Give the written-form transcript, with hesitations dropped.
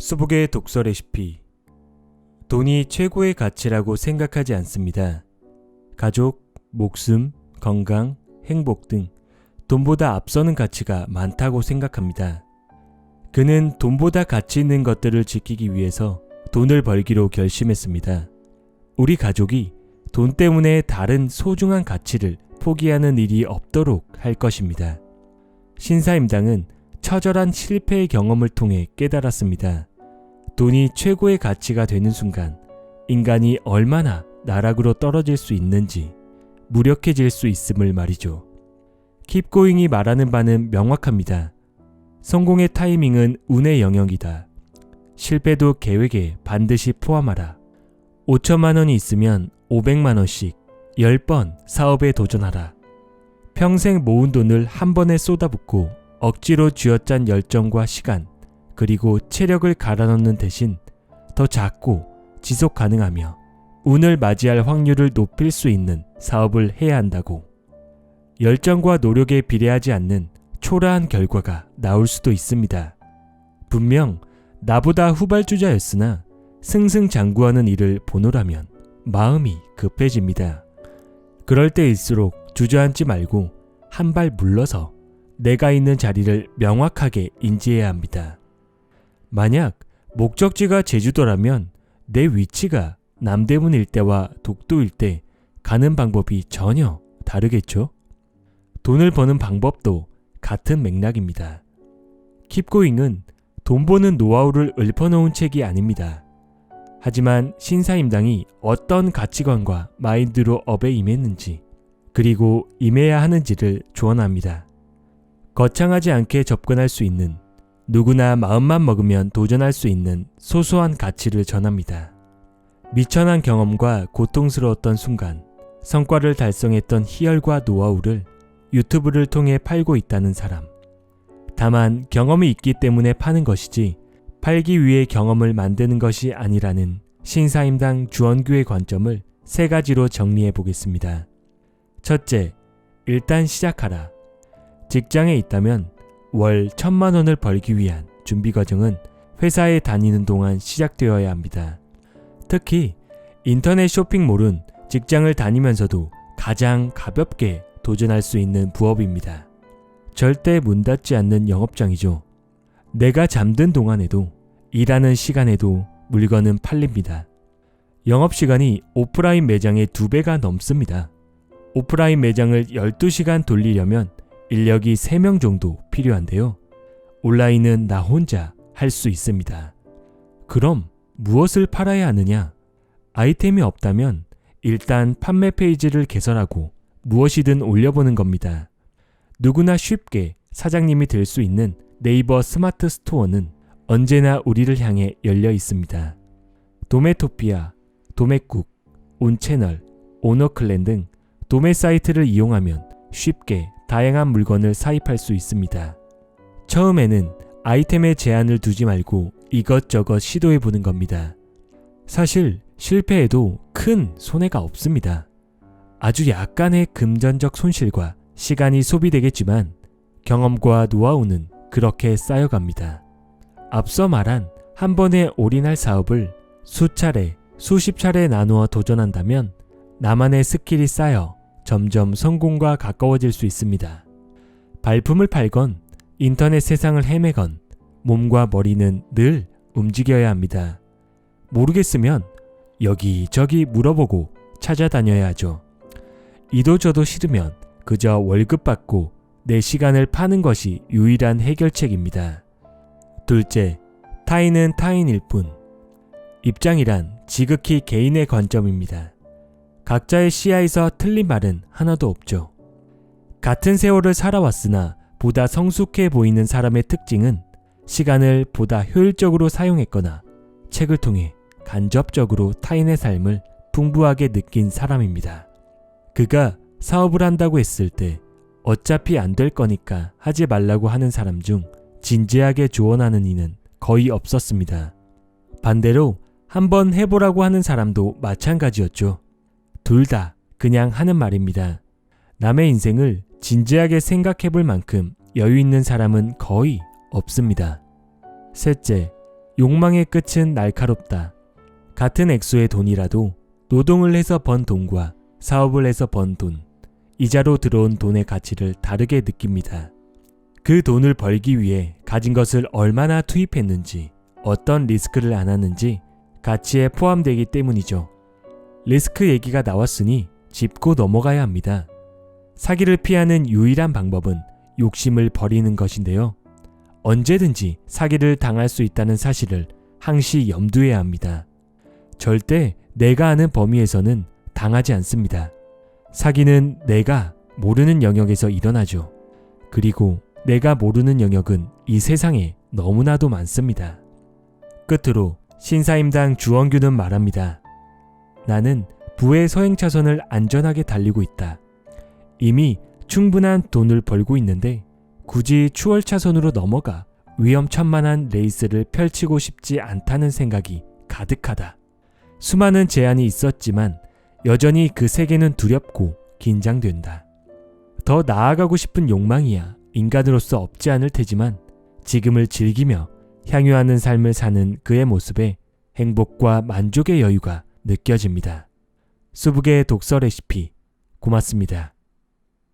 수북의 독서 레시피. 돈이 최고의 가치라고 생각하지 않습니다. 가족, 목숨, 건강, 행복 등 돈보다 앞서는 가치가 많다고 생각합니다. 그는 돈보다 가치 있는 것들을 지키기 위해서 돈을 벌기로 결심했습니다. 우리 가족이 돈 때문에 다른 소중한 가치를 포기하는 일이 없도록 할 것입니다. 신사임당은 처절한 실패의 경험을 통해 깨달았습니다. 돈이 최고의 가치가 되는 순간 인간이 얼마나 나락으로 떨어질 수 있는지 무력해질 수 있음을 말이죠. 킵고잉이 말하는 바는 명확합니다. 성공의 타이밍은 운의 영역이다. 실패도 계획에 반드시 포함하라. 5천만 원이 있으면 500만 원씩 10번 사업에 도전하라. 평생 모은 돈을 한 번에 쏟아붓고 억지로 쥐어짠 열정과 시간, 그리고 체력을 갈아넣는 대신 더 작고 지속 가능하며 운을 맞이할 확률을 높일 수 있는 사업을 해야 한다고. 열정과 노력에 비례하지 않는 초라한 결과가 나올 수도 있습니다. 분명 나보다 후발주자였으나 승승장구하는 일을 보노라면 마음이 급해집니다. 그럴 때일수록 주저앉지 말고 한 발 물러서 내가 있는 자리를 명확하게 인지해야 합니다. 만약 목적지가 제주도라면 내 위치가 남대문 일대와 독도 일대 가는 방법이 전혀 다르겠죠? 돈을 버는 방법도 같은 맥락입니다. 킵고잉은 돈 버는 노하우를 읊어놓은 책이 아닙니다. 하지만 신사임당이 어떤 가치관과 마인드로 업에 임했는지, 그리고 임해야 하는지를 조언합니다. 거창하지 않게 접근할 수 있는, 누구나 마음만 먹으면 도전할 수 있는 소소한 가치를 전합니다. 미천한 경험과 고통스러웠던 순간, 성과를 달성했던 희열과 노하우를 유튜브를 통해 팔고 있다는 사람. 다만 경험이 있기 때문에 파는 것이지 팔기 위해 경험을 만드는 것이 아니라는 신사임당 주원규의 관점을 세 가지로 정리해 보겠습니다. 첫째, 일단 시작하라. 직장에 있다면 월 1,000만 원을 벌기 위한 준비 과정은 회사에 다니는 동안 시작되어야 합니다. 특히 인터넷 쇼핑몰은 직장을 다니면서도 가장 가볍게 도전할 수 있는 부업입니다. 절대 문 닫지 않는 영업장이죠. 내가 잠든 동안에도, 일하는 시간에도 물건은 팔립니다. 영업시간이 오프라인 매장의 2배가 넘습니다. 오프라인 매장을 12시간 돌리려면 인력이 3명 정도 필요한데요. 온라인은 나 혼자 할 수 있습니다. 그럼 무엇을 팔아야 하느냐? 아이템이 없다면 일단 판매 페이지를 개설하고 무엇이든 올려보는 겁니다. 누구나 쉽게 사장님이 될 수 있는 네이버 스마트 스토어는 언제나 우리를 향해 열려 있습니다. 도매토피아, 도매국, 온채널, 오너클랜 등 도매 사이트를 이용하면 쉽게 다양한 물건을 사입할 수 있습니다. 처음에는 아이템에 제한을 두지 말고 이것저것 시도해보는 겁니다. 사실 실패해도 큰 손해가 없습니다. 아주 약간의 금전적 손실과 시간이 소비되겠지만 경험과 노하우는 그렇게 쌓여갑니다. 앞서 말한 한 번에 올인할 사업을 수차례, 수십 차례 나누어 도전한다면 나만의 스킬이 쌓여 점점 성공과 가까워질 수 있습니다. 발품을 팔건 인터넷 세상을 헤매건 몸과 머리는 늘 움직여야 합니다. 모르겠으면 여기저기 물어보고 찾아다녀야 하죠. 이도저도 싫으면 그저 월급 받고 내 시간을 파는 것이 유일한 해결책입니다. 둘째, 타인은 타인일 뿐. 입장이란 지극히 개인의 관점입니다. 각자의 시야에서 틀린 말은 하나도 없죠. 같은 세월을 살아왔으나 보다 성숙해 보이는 사람의 특징은 시간을 보다 효율적으로 사용했거나 책을 통해 간접적으로 타인의 삶을 풍부하게 느낀 사람입니다. 그가 사업을 한다고 했을 때 어차피 안 될 거니까 하지 말라고 하는 사람 중 진지하게 조언하는 이는 거의 없었습니다. 반대로 한번 해보라고 하는 사람도 마찬가지였죠. 둘 다 그냥 하는 말입니다. 남의 인생을 진지하게 생각해 볼 만큼 여유 있는 사람은 거의 없습니다. 셋째, 욕망의 끝은 날카롭다. 같은 액수의 돈이라도 노동을 해서 번 돈과 사업을 해서 번 돈, 이자로 들어온 돈의 가치를 다르게 느낍니다. 그 돈을 벌기 위해 가진 것을 얼마나 투입했는지, 어떤 리스크를 안 하는지 가치에 포함되기 때문이죠. 리스크 얘기가 나왔으니 짚고 넘어가야 합니다. 사기를 피하는 유일한 방법은 욕심을 버리는 것인데요. 언제든지 사기를 당할 수 있다는 사실을 항시 염두해야 합니다. 절대 내가 아는 범위에서는 당하지 않습니다. 사기는 내가 모르는 영역에서 일어나죠. 그리고 내가 모르는 영역은 이 세상에 너무나도 많습니다. 끝으로 신사임당 주원규는 말합니다. 나는 부의 서행차선을 안전하게 달리고 있다. 이미 충분한 돈을 벌고 있는데 굳이 추월차선으로 넘어가 위험천만한 레이스를 펼치고 싶지 않다는 생각이 가득하다. 수많은 제안이 있었지만 여전히 그 세계는 두렵고 긴장된다. 더 나아가고 싶은 욕망이야 인간으로서 없지 않을 테지만 지금을 즐기며 향유하는 삶을 사는 그의 모습에 행복과 만족의 여유가 느껴집니다. 수북의 독서 레시피 고맙습니다.